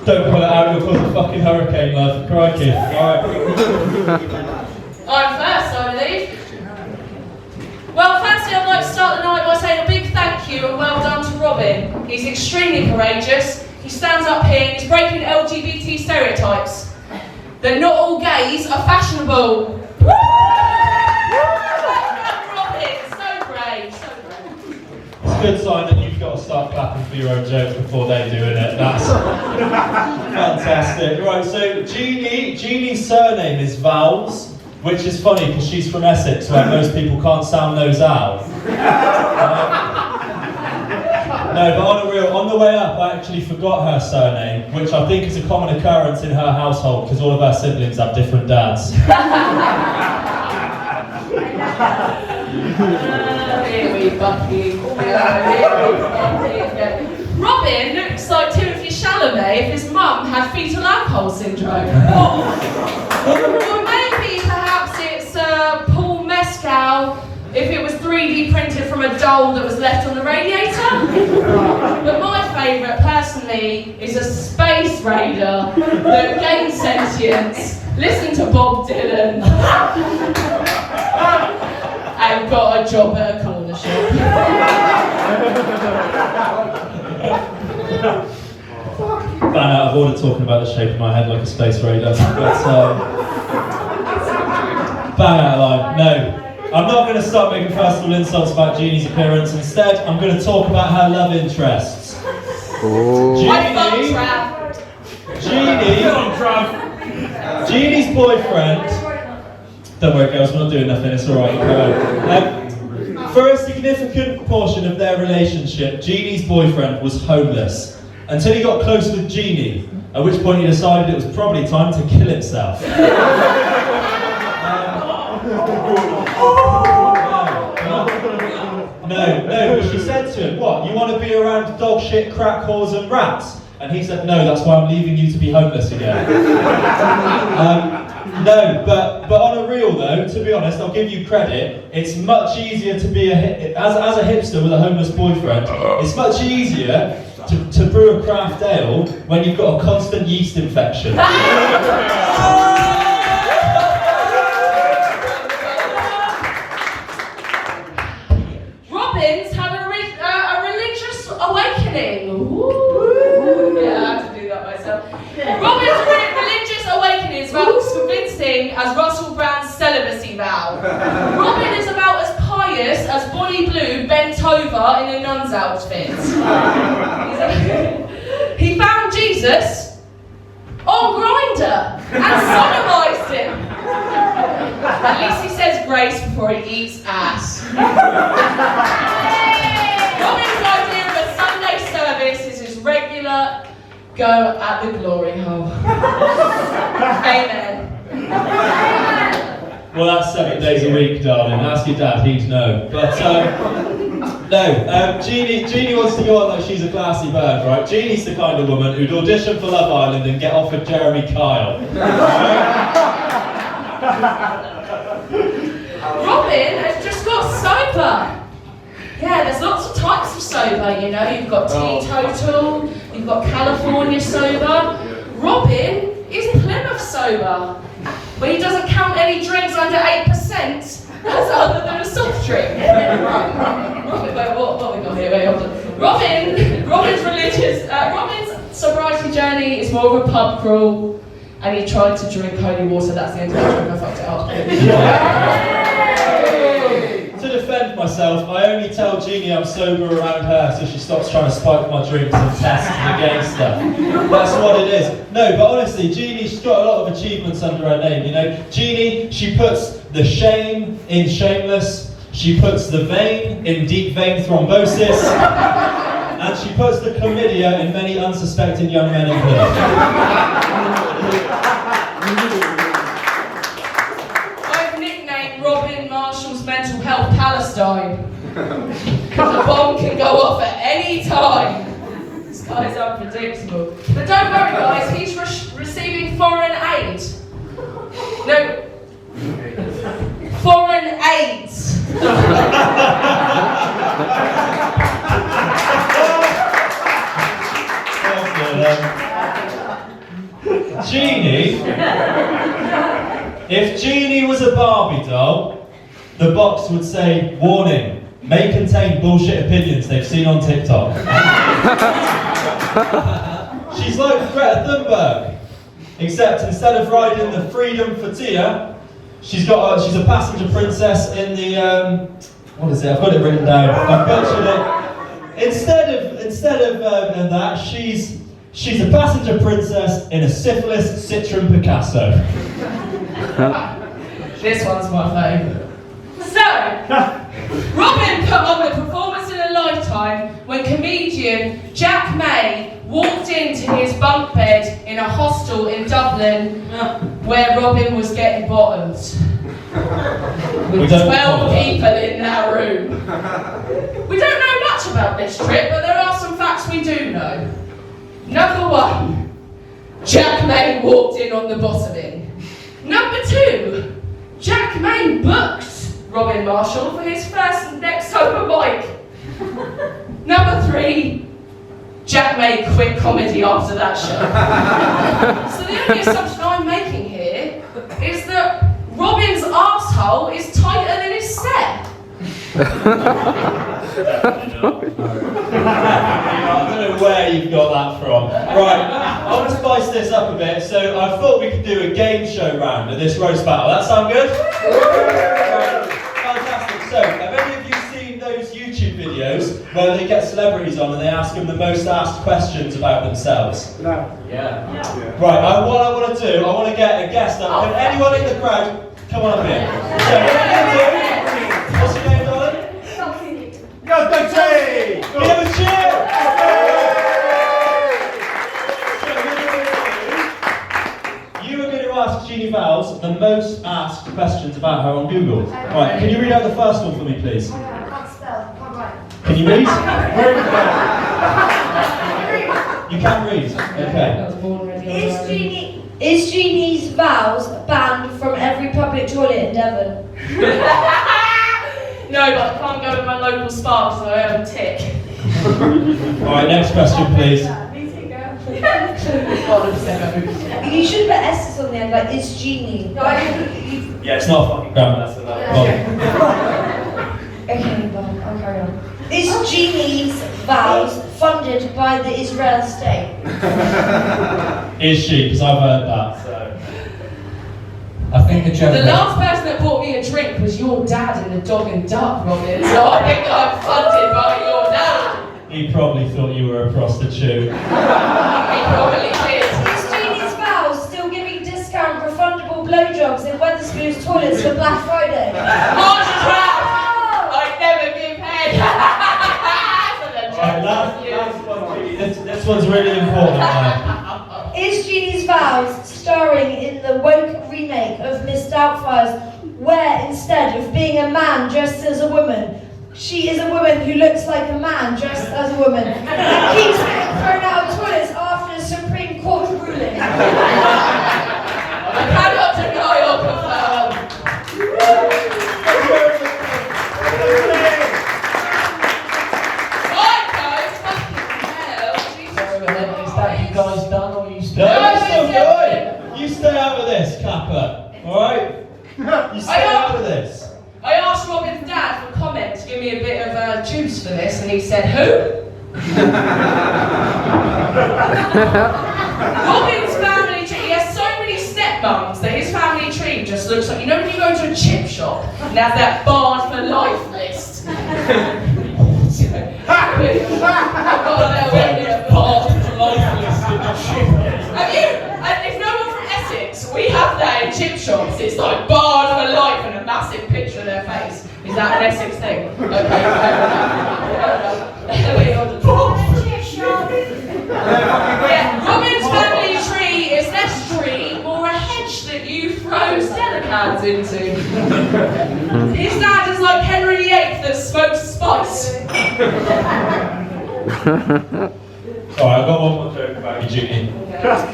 Don't pull it out, you'll cause a fucking hurricane, love. Crikey. Alright. I'm first, I believe. Well, firstly, I'd like to start the night by saying a big thank you and well done to Robin. He's extremely courageous. He stands up here and he's breaking LGBT stereotypes. That not all gays are fashionable. Robin, so brave, so brave. It's a good sign that you've got to start clapping for your own jokes before they do, innit? That's fantastic. Right, so Jeannie's surname is Vowels, which is funny because she's from Essex, where most people can't sound those out. No, but on the way up, I actually forgot her surname, which I think is a common occurrence in her household because all of her siblings have different dads. Here we fucking go. Robin looks like Timothy Chalamet if his mum had fetal alcohol syndrome. Or maybe perhaps it's Paul Mescal if it was 3D printed from a doll that was left on the radiator. But my favourite, personally, is a space raider that gains sentience, listened to Bob Dylan, and got a job at a corner shop. Ran out of order talking about the shape of my head like a space raider. But, bang out of line. No. I'm not going to start making personal insults about Jeannie's appearance. Instead, I'm going to talk about her love interests. Jeannie's boyfriend. Don't worry, girls, we're not doing nothing. It's all right. For a significant portion of their relationship, Jeannie's boyfriend was homeless until he got close with Jeannie. At which point he decided it was probably time to kill himself. No, but she said to him, what, you want to be around dog shit, crack whores and rats? And he said, no, that's why I'm leaving you to be homeless again. No, but on a real though, to be honest, I'll give you credit, it's much easier to be as a hipster with a homeless boyfriend, it's much easier to brew a craft ale when you've got a constant yeast infection. Robin's had a religious awakening. Ooh. Yeah, I have to do that myself. Robin's religious awakening is about as convincing as Russell Brand's celibacy vow. Robin is about as pious as Bonnie Blue bent over in a nun's outfit. He found Jesus on Grindr and sodomized him. At least he says grace before he eats ass. Robin's idea of a Sunday service is his regular go at the glory hole. Amen. Well, that's 7 days a week, darling. Ask your dad, he'd know. But, Jeannie wants to go on like she's a classy bird, right? Jeannie's the kind of woman who'd audition for Love Island and get offered Jeremy Kyle. Robin has just got sober. Yeah, there's lots of types of sober, you know. You've got teetotal, you've got California sober. Robin is Plymouth sober, where he doesn't count any drinks under 8% as other than a soft drink. Right. Robin, wait, what have we got here? Wait, hold on. Robin's sobriety journey is more of a pub crawl, and he tried to drink holy water. That's the end of the joke. I fucked it up. To defend myself, I only tell Jeannie I'm sober around her so she stops trying to spike my drinks and test the gay stuff. That's what it is. No, but honestly, Jeannie's got a lot of achievements under her name, you know. Jeannie, she puts the shame in shameless, she puts the vein in deep vein thrombosis, and she puts the chlamydia in many unsuspecting young men in Plymouth. I've nicknamed Robin Marshall's mental health Palestine. Because a bomb can go off at any time. This guy's unpredictable. But don't worry guys, he's receiving foreign aid. No. Foreign AIDS. If Jeanie was a Barbie doll, the box would say, warning, may contain bullshit opinions they've seen on TikTok. She's like Greta Thunberg, except instead of riding the Freedom Fatia, she's a passenger princess in the, what is it? I've got it written down. I've butchered it. Instead of that, she's a passenger princess in a syphilis Citroen Picasso. This one's my favourite. So, Robin put on the performance in a lifetime when comedian Jack May walked into his bunk bed in a hostel in Dublin where Robin was getting bottomed. With 12 people in that room. We don't know much about this trip, but there are some facts we do know. Number 1, Jack May walked in on the bottoming. Number 2, Jack May booked Robin Marshall for his first and next open mic. Number 3, Jack May quit comedy after that show. So the only assumption I'm making here is that Robin's arsehole is tighter than his set. I don't know where you've got that from. Right, I want to spice this up a bit, so I thought we could do a game show round of this roast battle. That sound good? Right, fantastic. So, have any of you seen those YouTube videos where they get celebrities on and they ask them the most asked questions about themselves? No. Yeah. Right, what I want to do, I want to get a guest up. Can anyone in the crowd come on up here? So, what are you going to do? What's your name, darling? Go, Betty! Give a cheer! You are going to ask Jeanie Vowels the most asked questions about her on Google. Right, can you read out the first one for me, please? I can't spell, can't write. Can you read? You can read. Okay. Is Jeanie's Vowels banned from every public toilet in Devon? No, but I can't go to my local spa because I have a tick. Alright, next question, please. You should put S's on the end, like, is Jeanie? No, Yeah, it's not a fucking grammar lesson, that. Okay, well, I'll carry on. Is Jeanie's Vowels funded by the Israel state? Is she? Because I've heard that, so. I think the joke. The last person that bought me a drink was your dad in the Dog and Duck, Robin, so I think I'm funded by your dad. He probably thought you were a prostitute. He probably did. Is Jeanie's Vowels still giving discount refundable blowjobs in Wetherspoon's toilets for Black Friday? March trap! I never give head. Alright, last one, Jeannie. This one's really important now. Is Jeanie's Vowels starring in the woke remake of Miss Doubtfire's, where instead of being a man dressed as a woman, she is a woman who looks like a man dressed as a woman and keeps getting thrown out of toilets after a Supreme Court ruling? I cannot deny or confirm. Right, guys, fucking hell. Jesus Is that you guys done or you still? No, you're still going! You stay out of this, Kappa. Alright? You stay out of this. I asked Robin's dad for comment to give me a bit of juice for this, and he said, who? Robin's family tree, he has so many stepmoms that his family tree just looks like, you know when you go to a chip shop and have that barred for life list? Have you? If no one from Essex, we have that in chip shops. It's like barred for life and a massive picture of their face. Is that an Essex thing? Okay, yeah, Robin's family tree is less tree, more a hedge that you throw Stella cans into. His dad is like Henry VIII that smokes spice. Alright, I've got one more joke about you, Jeanie.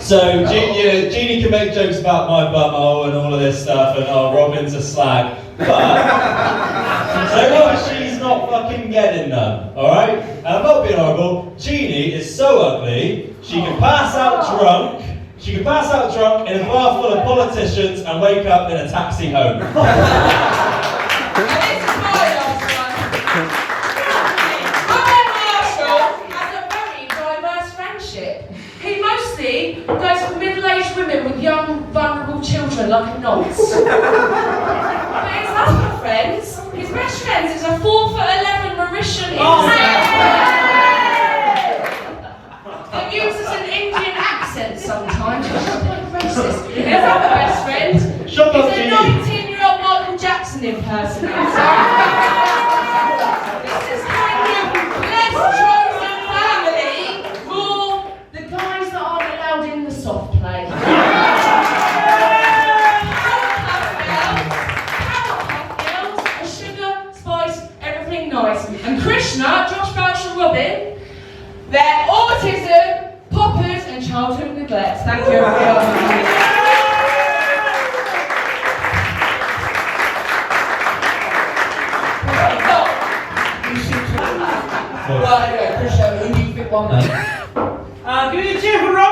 So, Jeanie can make jokes about my bumhole and all of this stuff, and Robin's a slag, but so long as she's not fucking getting none, alright? And I'm not being horrible, Jeanie is so ugly, she can pass out drunk, she She can pass out drunk in a bar full of politicians and wake up in a taxi home. And this is my last one. Robin Marshall has a very diverse friendship. He mostly goes for middle-aged women with young, vulnerable children like a nonce. But his other friends, his best friends, is a 4'11" Mauritian that uses an Indian accent sometimes. It's not like racist. His other best friend is Shut up, a Jeanie. 19-year-old Michael Jackson impersonator. This is kind of less chosen family for the guys that aren't allowed in the soft play. Powerpuff Girls are sugar, spice, everything nice. And Krishna, Josh Vowels and Robin, they're autism, poppers and childhood neglect. Thank you everyone. Right, anyway, appreciate it. Who do you pick one? Give me a cheer for Rob.